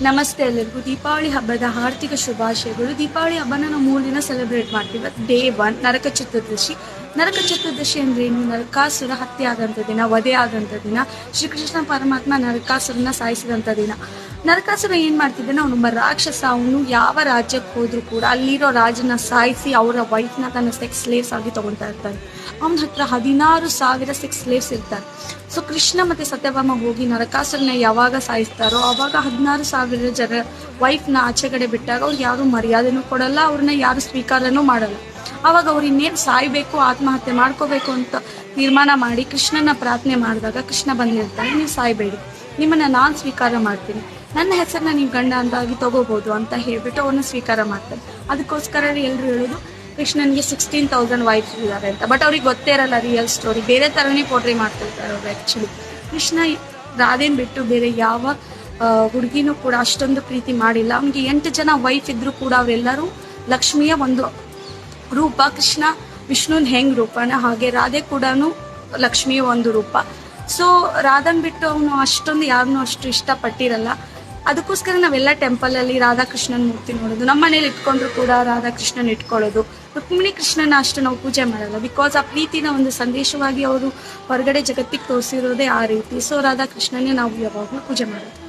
ನಮಸ್ತೆ ಎಲ್ಲರಿಗೂ. ದೀಪಾವಳಿ ಹಬ್ಬದ ಆರ್ಥಿಕ ಶುಭಾಶಯಗಳು. ದೀಪಾವಳಿ ಹಬ್ಬನ ನಾವು 3 ದಿನ ಸೆಲೆಬ್ರೇಟ್ ಮಾಡ್ತೀವಿ. ಡೇ 1 ನರಕ ಚತುರ್ದಶಿ. ನರಕ ಚತುರ್ದಶಿ ಅಂದ್ರೆ ಏನು? ನರಕಾಸುರ ಹತ್ಯೆ ಆದಂಥ ದಿನ, ವಧೆ ಆದಂಥ ದಿನ. ಶ್ರೀಕೃಷ್ಣ ಪರಮಾತ್ಮ ನರಕಾಸುರನ ಸಾಯಿಸಿದಂಥ ದಿನ. ನರಕಾಸುರ ಏನ್ ಮಾಡ್ತಿದ್ದಾನೆ? ಅವನೊಬ್ಬ ರಾಕ್ಷಸ. ಅವನು ಯಾವ ರಾಜ್ಯಕ್ಕೆ ಹೋದ್ರು ಕೂಡ ಅಲ್ಲಿರೋ ರಾಜನ ಸಾಯಿಸಿ ಅವರ ವೈಫ್ನ ತನ್ನ ಸೆಕ್ಸ್ ಸ್ಲೇವ್ಸ್ ಆಗಿ ತಗೊಳ್ತಾ ಇರ್ತಾನೆ. ಅವನ ಹತ್ರ 16,000 ಸೆಕ್ಸ್ ಸ್ಲೇವ್ಸ್ ಇರ್ತಾರೆ. ಸೊ ಕೃಷ್ಣ ಮತ್ತೆ ಸತ್ಯಭಾಮ ಹೋಗಿ ನರಕಾಸುರನ ಯಾವಾಗ ಸಾಯಿಸ್ತಾರೋ ಅವಾಗ 16,000 ಜನ ವೈಫ್ನ ಆಚೆಗಡೆ ಬಿಟ್ಟಾಗ ಅವ್ರಿಗೆ ಯಾರು ಮರ್ಯಾದೆನೂ ಕೊಡಲ್ಲ, ಅವ್ರನ್ನ ಯಾರು ಸ್ವೀಕಾರನೂ ಮಾಡಲ್ಲ. ಅವಾಗ ಅವ್ರು ಇನ್ನೇನು ಸಾಯ್ಬೇಕು, ಆತ್ಮಹತ್ಯೆ ಮಾಡ್ಕೋಬೇಕು ಅಂತ ತೀರ್ಮಾನ ಮಾಡಿ ಕೃಷ್ಣನ ಪ್ರಾರ್ಥನೆ ಮಾಡಿದಾಗ ಕೃಷ್ಣ ಬಂದು ಹೇಳ್ತಾನೆ, ನೀವು ಸಾಯ್ಬೇಡಿ, ನಿಮ್ಮನ್ನ ನಾನು ಸ್ವೀಕಾರ ಮಾಡ್ತೀನಿ, ನನ್ನ ಹೆಸರನ್ನ ನೀವು ಗಂಡ ಅಂತಾಗಿ ತಗೋಬಹುದು ಅಂತ ಹೇಳ್ಬಿಟ್ಟು ಅವ್ರನ್ನ ಸ್ವೀಕಾರ ಮಾಡ್ತಾರೆ. ಅದಕ್ಕೋಸ್ಕರ ಎಲ್ಲರೂ ಹೇಳೋದು ಕೃಷ್ಣನ್ಗೆ 16,000 ವೈಫ್ ಇದ್ದಾರೆ ಅಂತ. ಬಟ್ ಅವ್ರಿಗೆ ಗೊತ್ತೇ ಇರಲ್ಲ ರಿಯಲ್ ಸ್ಟೋರಿ, ಬೇರೆ ಥರನೇ ಪೋಟ್ರಿ ಮಾಡ್ತಿರ್ತಾರೆ ಅವ್ರು. ಆ್ಯಕ್ಚುಲಿ ಕೃಷ್ಣ ರಾಧೆನ್ ಬಿಟ್ಟು ಬೇರೆ ಯಾವ ಹುಡುಗಿನೂ ಕೂಡ ಅಷ್ಟೊಂದು ಪ್ರೀತಿ ಮಾಡಿಲ್ಲ. ಅವ್ನಿಗೆ 8 ಜನ ವೈಫ್ ಇದ್ರು ಕೂಡ ಅವರೆಲ್ಲರೂ ಲಕ್ಷ್ಮಿಯ ಒಂದು ರೂಪ. ಕೃಷ್ಣ ವಿಷ್ಣುನ್ ಹೆಂಗ್ ರೂಪನ, ಹಾಗೆ ರಾಧೆ ಕೂಡ ಲಕ್ಷ್ಮಿಯ ಒಂದು ರೂಪ. ಸೊ ರಾಧನ್ ಬಿಟ್ಟು ಅವನು ಅಷ್ಟೊಂದು ಯಾರನ್ನೂ ಅಷ್ಟು ಇಷ್ಟಪಟ್ಟಿರಲ್ಲ. ಅದಕ್ಕೋಸ್ಕರ ನಾವೆಲ್ಲ ಟೆಂಪಲಲ್ಲಿ ರಾಧಾಕೃಷ್ಣನ್ ಮೂರ್ತಿ ನೋಡೋದು, ನಮ್ಮ ಮನೇಲಿ ಇಟ್ಕೊಂಡ್ರು ಕೂಡ ರಾಧಾಕೃಷ್ಣನ್ ಇಟ್ಕೊಳ್ಳೋದು. ರುಕ್ಮಿಣಿ ಕೃಷ್ಣನ ಅಷ್ಟು ನಾವು ಪೂಜೆ ಮಾಡಲ್ಲ, ಬಿಕಾಸ್ ಆ ಪ್ರೀತಿನ ಒಂದು ಸಂದೇಶವಾಗಿ ಅವರು ಹೊರಗಡೆ ಜಗತ್ತಿಗೆ ತೋರಿಸಿರೋದೇ ಆ ರೀತಿ. ಸೊ ರಾಧಾಕೃಷ್ಣನೇ ನಾವು ಯಾವಾಗಲೂ ಪೂಜೆ ಮಾಡೋದು.